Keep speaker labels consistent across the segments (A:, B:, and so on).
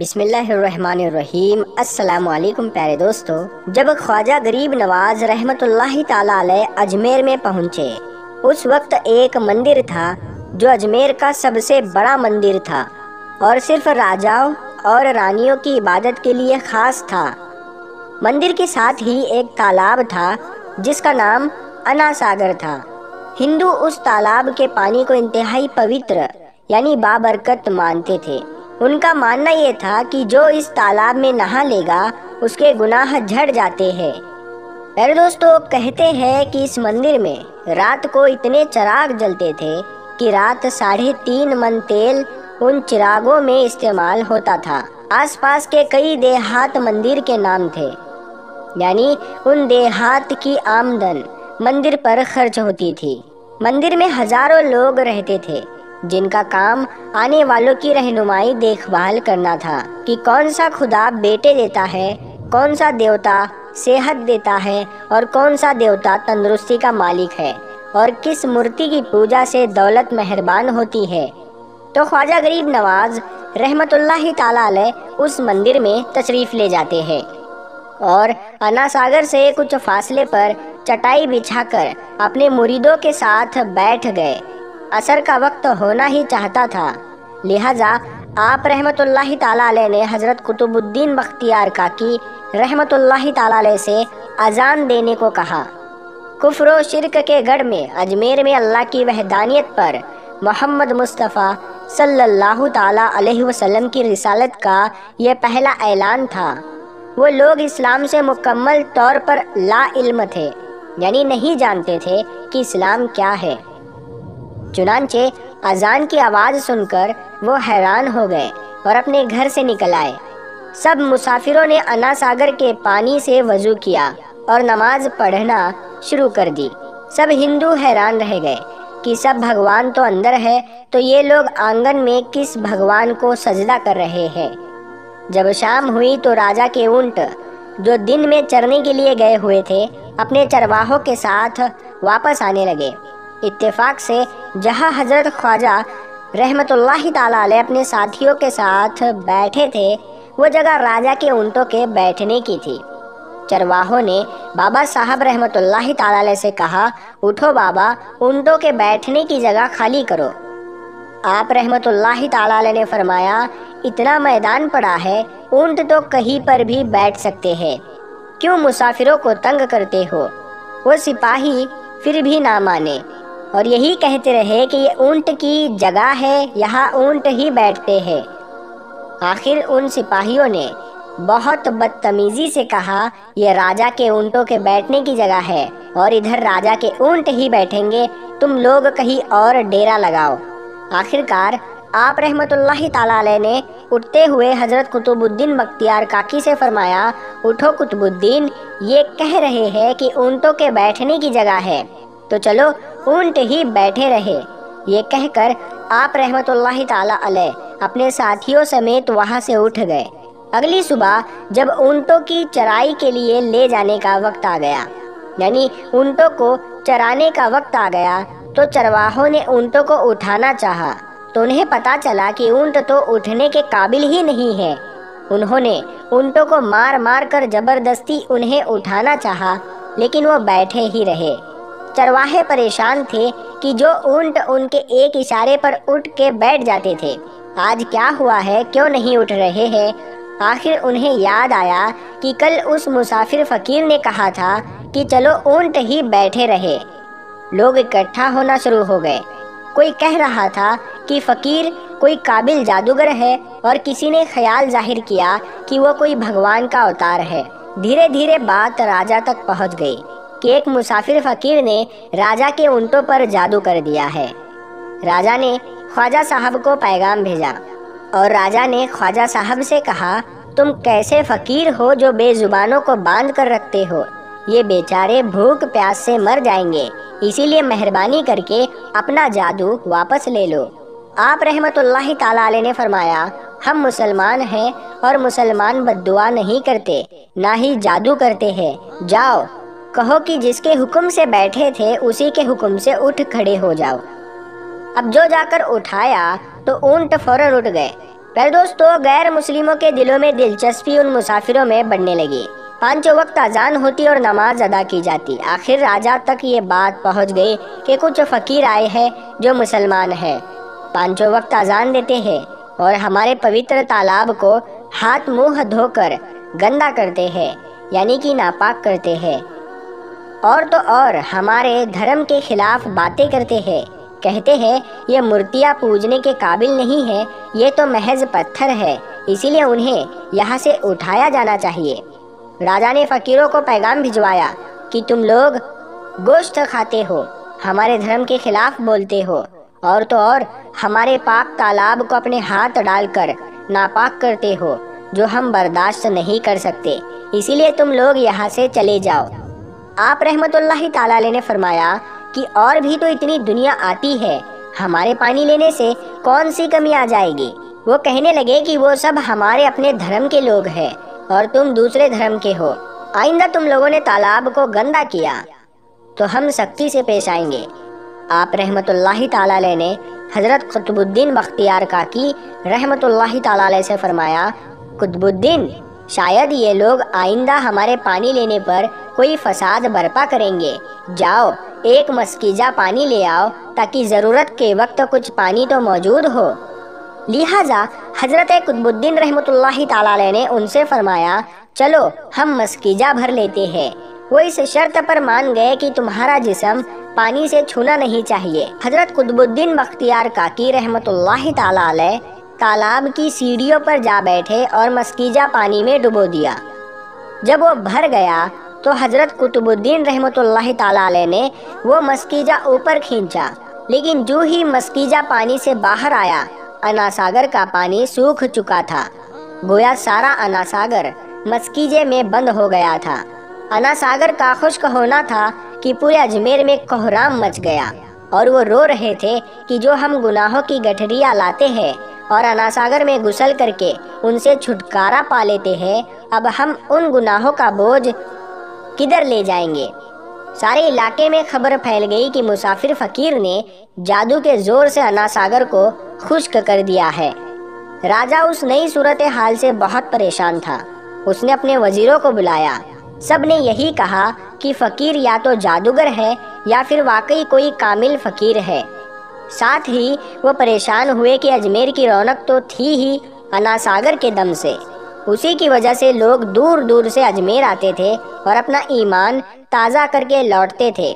A: بسم اللہ الرحمن الرحیم۔ السلام علیکم پیارے دوستو۔ جب خواجہ غریب نواز رحمۃ اللہ تعالی علیہ اجمیر میں پہنچے، اس وقت ایک مندر تھا جو اجمیر کا سب سے بڑا مندر تھا اور صرف راجاؤں اور رانیوں کی عبادت کے لیے خاص تھا۔ مندر کے ساتھ ہی ایک تالاب تھا جس کا نام انا ساگر تھا۔ ہندو اس تالاب کے پانی کو انتہائی پوتر یعنی بابرکت مانتے تھے۔ ان کا ماننا یہ تھا کہ جو اس تالاب میں نہا لے گا اس کے گناہ جھڑ جاتے ہیں۔ میرے دوستو، کہتے ہیں کہ اس مندر میں رات کو اتنے چراغ جلتے تھے کہ رات 3.5 من تیل ان چراغوں میں استعمال ہوتا تھا۔ آس پاس کے کئی دیہات مندر کے نام تھے، یعنی ان دیہات کی آمدن مندر پر خرچ ہوتی تھی۔ مندر میں ہزاروں لوگ رہتے تھے جن کا کام آنے والوں کی رہنمائی دیکھ بھال کرنا تھا کہ کون سا خدا بیٹے دیتا ہے، کون سا دیوتا صحت دیتا ہے اور کون سا دیوتا تندرستی کا مالک ہے، اور کس مورتی کی پوجا سے دولت مہربان ہوتی ہے۔ تو خواجہ غریب نواز رحمۃ اللہ تعالی علیہ اس مندر میں تشریف لے جاتے ہیں اور انا ساگر سے کچھ فاصلے پر چٹائی بچھا کر اپنے مریدوں کے ساتھ بیٹھ گئے۔ عصر کا وقت ہونا ہی چاہتا تھا، لہٰذا آپ رحمۃ اللہ تعالی علیہ نے حضرت قطب الدین بختیار کاکی رحمۃ اللہ تعالی علیہ سے اذان دینے کو کہا۔ کفر و شرک کے گڑھ میں اجمیر میں اللہ کی وحدانیت پر محمد مصطفیٰ صلی اللہ تعالی علیہ وسلم کی رسالت کا یہ پہلا اعلان تھا۔ وہ لوگ اسلام سے مکمل طور پر لا علم تھے، یعنی نہیں جانتے تھے کہ اسلام کیا ہے۔ چنانچہ اذان کی آواز سن کر وہ حیران ہو گئے اور اپنے گھر سے نکل آئے۔ سب مسافروں نے انا ساگر کے پانی سے وضو کیا اور نماز پڑھنا شروع کر دی۔ سب ہندو حیران رہ گئے کہ سب بھگوان تو اندر ہے، تو یہ لوگ آنگن میں کس بھگوان کو سجدہ کر رہے ہیں۔ جب شام ہوئی تو راجا کے اونٹ جو دن میں چرنے کے لیے گئے ہوئے تھے اپنے چرواہوں کے ساتھ واپس آنے لگے۔ اتفاق سے جہاں حضرت خواجہ رحمۃ اللہ تعالی علیہ اپنے ساتھیوں کے ساتھ بیٹھے تھے وہ جگہ راجا کے اونٹوں کے بیٹھنے کی تھی۔ چرواہوں نے بابا صاحب رحمۃ اللہ تعالی علیہ سے کہا، اٹھو بابا، اونٹوں کے بیٹھنے کی جگہ خالی کرو۔ آپ رحمۃ اللہ تعالی علیہ نے فرمایا، اتنا میدان پڑا ہے، اونٹ تو کہیں پر بھی بیٹھ سکتے ہیں، کیوں مسافروں کو تنگ کرتے ہو؟ وہ سپاہی پھر بھی نہ مانے اور یہی کہتے رہے کہ یہ اونٹ کی جگہ ہے، یہاں اونٹ ہی بیٹھتے ہیں۔ آخر ان سپاہیوں نے بہت بدتمیزی سے کہا، یہ راجا کے اونٹوں کے بیٹھنے کی جگہ ہے اور ادھر راجا کے اونٹ ہی بیٹھیں گے، تم لوگ کہیں اور ڈیرا لگاؤ۔ آخرکار آپ رحمۃ اللہ تعالی علیہ نے اٹھتے ہوئے حضرت قطب الدین بختیار کاکی سے فرمایا، اٹھو قطب الدین، یہ کہہ رہے ہیں کہ اونٹوں کے بیٹھنے کی جگہ ہے، تو چلو اونٹ ہی بیٹھے رہے۔ یہ کہہ کر آپ رحمۃ اللہ تعالی علیہ اپنے ساتھیوں سمیت وہاں سے اٹھ گئے۔ اگلی صبح جب اونٹوں کی چرائی کے لیے لے جانے کا وقت آ گیا، یعنی اونٹوں کو چرانے کا وقت آ گیا، تو چرواہوں نے اونٹوں کو اٹھانا چاہا تو انہیں پتا چلا کہ اونٹ تو اٹھنے کے قابل ہی نہیں ہے۔ انہوں نے اونٹوں کو مار مار کر زبردستی انہیں اٹھانا چاہا، لیکن وہ بیٹھے ہی رہے۔ چرواہے پریشان تھے کہ جو اونٹ ان کے ایک اشارے پر اٹھ کے بیٹھ جاتے تھے، آج کیا ہوا ہے، کیوں نہیں اٹھ رہے ہیں؟ آخر انہیں یاد آیا کہ کل اس مسافر فقیر نے کہا تھا کہ چلو اونٹ ہی بیٹھے رہے۔ لوگ اکٹھا ہونا شروع ہو گئے۔ کوئی کہہ رہا تھا کہ فقیر کوئی قابل جادوگر ہے، اور کسی نے خیال ظاہر کیا کہ وہ کوئی بھگوان کا اوتار ہے۔ دھیرے دھیرے بات راجا تک پہنچ گئی کہ ایک مسافر فقیر نے راجا کے اونٹوں پر جادو کر دیا ہے۔ راجا نے خواجہ صاحب کو پیغام بھیجا اور راجا نے خواجہ صاحب سے کہا، تم کیسے فقیر ہو جو بے زبانوں کو باندھ کر رکھتے ہو؟ یہ بیچارے بھوک پیاس سے مر جائیں گے، اسی لیے مہربانی کر کے اپنا جادو واپس لے لو۔ آپ رحمۃ اللہ تعالی علیہ نے فرمایا، ہم مسلمان ہیں اور مسلمان بد دعا نہیں کرتے، نہ ہی جادو کرتے ہیں۔ جاؤ کہو کہ جس کے حکم سے بیٹھے تھے اسی کے حکم سے اٹھ کھڑے ہو جاؤ۔ اب جو جا کر اٹھایا تو اونٹ فوراً اٹھ گئے۔ پھر دوستو گیر مسلموں کے دلوں میں دلچسپی ان مسافروں میں بڑھنے لگی۔ پانچوں وقت اذان ہوتی اور نماز ادا کی جاتی۔ آخر راجا تک یہ بات پہنچ گئی کہ کچھ فقیر آئے ہیں جو مسلمان ہیں، پانچوں وقت اذان دیتے ہیں اور ہمارے پوتر تالاب کو ہاتھ منہ دھو کر گندا کرتے ہیں، یعنی کہ ناپاک کرتے ہیں، اور تو اور ہمارے دھرم کے خلاف باتیں کرتے ہیں، کہتے ہیں یہ مورتیاں پوجنے کے قابل نہیں ہے، یہ تو محض پتھر ہے، اسی لیے انہیں یہاں سے اٹھایا جانا چاہیے۔ راجا نے فقیروں کو پیغام بھجوایا کہ تم لوگ گوشت کھاتے ہو، ہمارے دھرم کے خلاف بولتے ہو، اور تو اور ہمارے پاک تالاب کو اپنے ہاتھ ڈال کر ناپاک کرتے ہو، جو ہم برداشت نہیں کر سکتے، اسی لیے تم لوگ یہاں سے چلے جاؤ۔ آپ رحمت اللہ تعالیٰ علیہ نے فرمایا کہ اور بھی تو اتنی دنیا آتی ہے، ہمارے پانی لینے سے کون سی کمی آ جائے گی؟ وہ کہنے لگے کہ وہ سب ہمارے اپنے دھرم کے لوگ ہیں اور تم دوسرے دھرم کے ہو، آئندہ تم لوگوں نے تالاب کو گندا کیا تو ہم سختی سے پیش آئیں گے۔ آپ رحمت اللہ تعالیٰ علیہ نے حضرت قطب الدین بختیار کاکی رحمت اللہ تعالیٰ علیہ سے فرمایا، قطب الدین، شاید یہ لوگ آئندہ ہمارے پانی لینے پر کوئی فساد برپا کریں گے، جاؤ ایک مسکیجہ پانی لے آؤ تاکہ ضرورت کے وقت کچھ پانی تو موجود ہو۔ لہٰذا حضرت قطب الدین رحمت اللہ تعالیٰ علیہ نے ان سے فرمایا، چلو ہم مسکیجہ بھر لیتے ہیں۔ وہ اس شرط پر مان گئے کہ تمہارا جسم پانی سے چھونا نہیں چاہیے۔ حضرت قطب الدین بختیار کاکی رحمت اللہ تعالیٰ علیہ تالاب کی سیڑھیوں پر جا بیٹھے اور مسکیجہ پانی میں ڈبو دیا۔ جب وہ بھر گیا تو حضرت قطب الدین رحمت اللہ تعالیٰ علیہ نے وہ مسکیجہ اوپر کھینچا، لیکن جو ہی مسکیجہ پانی سے باہر آیا، انا ساگر کا پانی سوکھ چکا تھا، گویا سارا انا ساگر مسکیجے میں بند ہو گیا تھا۔ انا ساگر کا خشک ہونا تھا کہ پورے اجمیر میں کوہرام مچ گیا، اور وہ رو رہے تھے کہ جو ہم گناہوں کی گٹھریاں لاتے ہیں اور انا ساگر میں غسل کر کے ان سے چھٹکارا پا لیتے ہیں، اب ہم ان گناہوں کا بوجھ کدھر لے جائیں گے؟ سارے علاقے میں خبر پھیل گئی کہ مسافر فقیر نے جادو کے زور سے انا ساگر کو خشک کر دیا ہے۔ راجا اس نئی صورتحال سے بہت پریشان تھا۔ اس نے اپنے وزیروں کو بلایا، سب نے یہی کہا کہ فقیر یا تو جادوگر ہے یا پھر واقعی کوئی کامل فقیر ہے۔ ساتھ ہی وہ پریشان ہوئے کہ اجمیر کی رونق تو تھی ہی انا ساگر کے دم سے، اسی کی وجہ سے لوگ دور دور سے اجمیر آتے تھے اور اپنا ایمان تازہ کر کے لوٹتے تھے،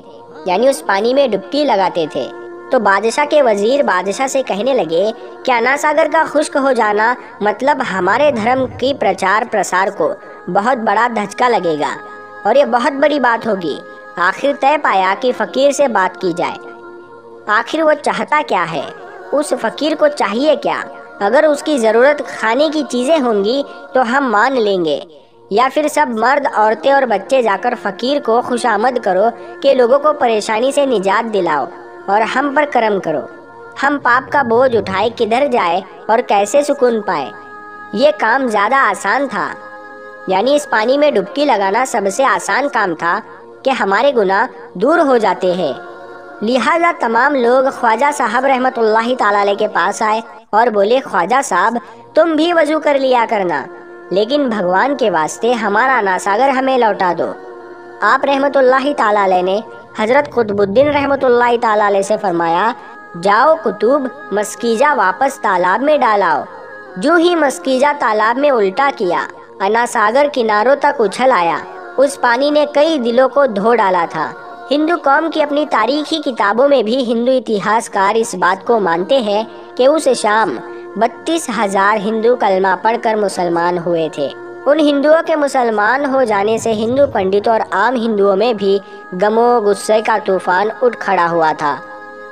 A: یعنی اس پانی میں ڈبکی لگاتے تھے۔ تو بادشاہ کے وزیر بادشاہ سے کہنے لگے کہ انا ساگر کا خشک ہو جانا مطلب ہمارے دھرم کی پرچار پرسار کو بہت بڑا دھچکا لگے گا اور یہ بہت بڑی بات ہوگی۔ آخر طے پایا کہ فقیر سے بات کی جائے۔ آخر وہ چاہتا کیا ہے؟ اس فقیر کو چاہیے کیا؟ اگر اس کی ضرورت کھانے کی چیزیں ہوں گی تو ہم مان لیں گے، یا پھر سب مرد عورتیں اور بچے جا کر فقیر کو خوشامد کرو کہ لوگوں کو پریشانی سے نجات دلاؤ اور ہم پر کرم کرو۔ ہم پاپ کا بوجھ اٹھائے کدھر جائے اور کیسے سکون پائے؟ یہ کام زیادہ آسان تھا، یعنی اس پانی میں ڈبکی لگانا سب سے آسان کام تھا کہ ہمارے گناہ دور ہو جاتے ہیں۔ لہٰذا تمام لوگ خواجہ صاحب رحمت اللہ تعالیٰ علیہ کے پاس آئے اور بولے، خواجہ صاحب تم بھی وضو کر لیا کرنا، لیکن بھگوان کے واسطے ہمارا انا ساگر ہمیں لوٹا دو۔ آپ رحمت اللہ تعالیٰ علیہ نے حضرت قطب الدین رحمت اللہ تعالیٰ علیہ سے فرمایا، جاؤ کتب مسکیجہ واپس تالاب میں ڈالاؤ۔ جو ہی مسکیجہ تالاب میں الٹا کیا، انا ساگر کناروں تک اچھل آیا۔ اس پانی نے کئی دلوں کو دھو ڈالا تھا۔ ہندو قوم کی اپنی تاریخی کتابوں میں بھی ہندو اتہاس کار اس بات کو مانتے ہیں کہ اس شام 32,000 ہندو کلمہ پڑھ کر مسلمان ہوئے تھے۔ ان ہندوؤں کے مسلمان ہو جانے سے ہندو پنڈتوں اور عام ہندوؤں میں بھی غم و غصے کا طوفان اٹھ کھڑا ہوا تھا۔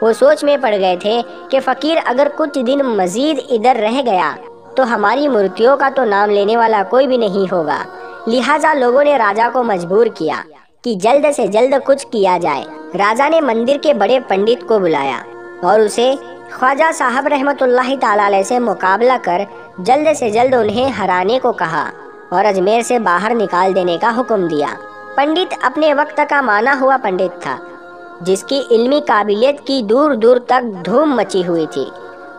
A: وہ سوچ میں پڑ گئے تھے کہ فقیر اگر کچھ دن مزید ادھر رہ گیا تو ہماری مورتیوں کا تو نام لینے والا کوئی بھی نہیں ہوگا۔ لہٰذا لوگوں نے راجا کو مجبور کیا کہ جلد سے جلد کچھ کیا جائے۔ راجا نے مندر کے بڑے پنڈت کو بلایا اور اسے خواجہ صاحب رحمت اللہ تعالیٰ علیہ سے مقابلہ کر جلد سے جلد انہیں ہرانے کو کہا اور اجمیر سے باہر نکال دینے کا حکم دیا۔ پنڈت اپنے وقت کا مانا ہوا پنڈت تھا، جس کی علمی قابلیت کی دور دور تک دھوم مچی ہوئی تھی۔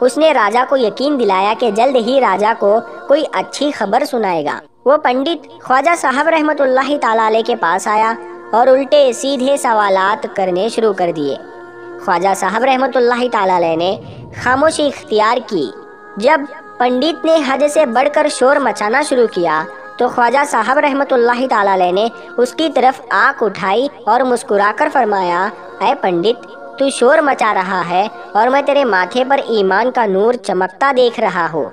A: اس نے راجا کو یقین دلایا کہ جلد ہی راجا کو کوئی اچھی خبر سنائے گا۔ وہ پنڈت خواجہ صاحب رحمۃ اللہ تعالی علیہ کے پاس آیا اور الٹے سیدھے سوالات کرنے شروع کر دیے۔ خواجہ صاحب رحمۃ اللہ تعالی علیہ نے خاموشی اختیار کی۔ جب پنڈت نے حد سے بڑھ کر شور مچانا شروع کیا تو خواجہ صاحب رحمۃ اللہ تعالی علیہ نے اس کی طرف آنکھ اٹھائی اور مسکرا کر فرمایا، اے پنڈت، تو شور مچا رہا ہے اور میں تیرے ماتھے پر ایمان کا نور چمکتا دیکھ رہا ہوں۔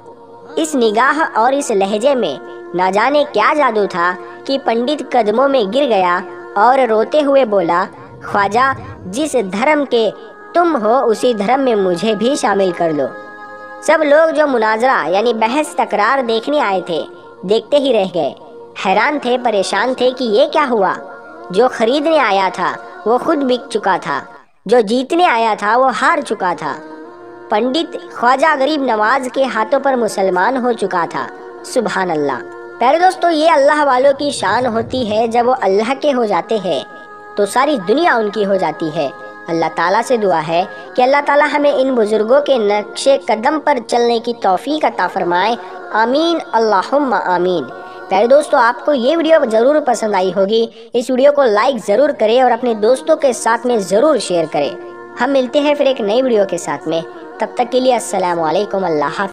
A: اس نگاہ اور اس لہجے میں نہ جانے کیا جادو تھا کہ پنڈت قدموں میں گر گیا اور روتے ہوئے بولا، خواجہ، جس دھرم کے تم ہو اسی دھرم میں مجھے بھی شامل کر لو۔ سب لوگ جو مناظرہ یعنی بحث تکرار دیکھنے آئے تھے دیکھتے ہی رہ گئے، حیران تھے، پریشان تھے کہ یہ کیا ہوا۔ جو خریدنے آیا تھا وہ خود بک چکا تھا، جو جیتنے آیا تھا وہ ہار چکا تھا۔ پنڈت خواجہ غریب نواز کے ہاتھوں پر مسلمان ہو چکا تھا۔ سبحان اللہ۔ پیارے دوستو، یہ اللہ والوں کی شان ہوتی ہے، جب وہ اللہ کے ہو جاتے ہیں تو ساری دنیا ان کی ہو جاتی ہے۔ اللہ تعالیٰ سے دعا ہے کہ اللہ تعالیٰ ہمیں ان بزرگوں کے نقش قدم پر چلنے کی توفیق عطا فرمائے، آمین اللہم آمین۔ پیارے دوستو، آپ کو یہ ویڈیو ضرور پسند آئی ہوگی۔ اس ویڈیو کو لائک ضرور کریں اور اپنے دوستوں کے ساتھ میں ضرور شیئر کریں۔ ہم ملتے ہیں پھر ایک نئی ویڈیو کے ساتھ میں، تب تک کے لیے السلام علیکم، اللہ حافظ۔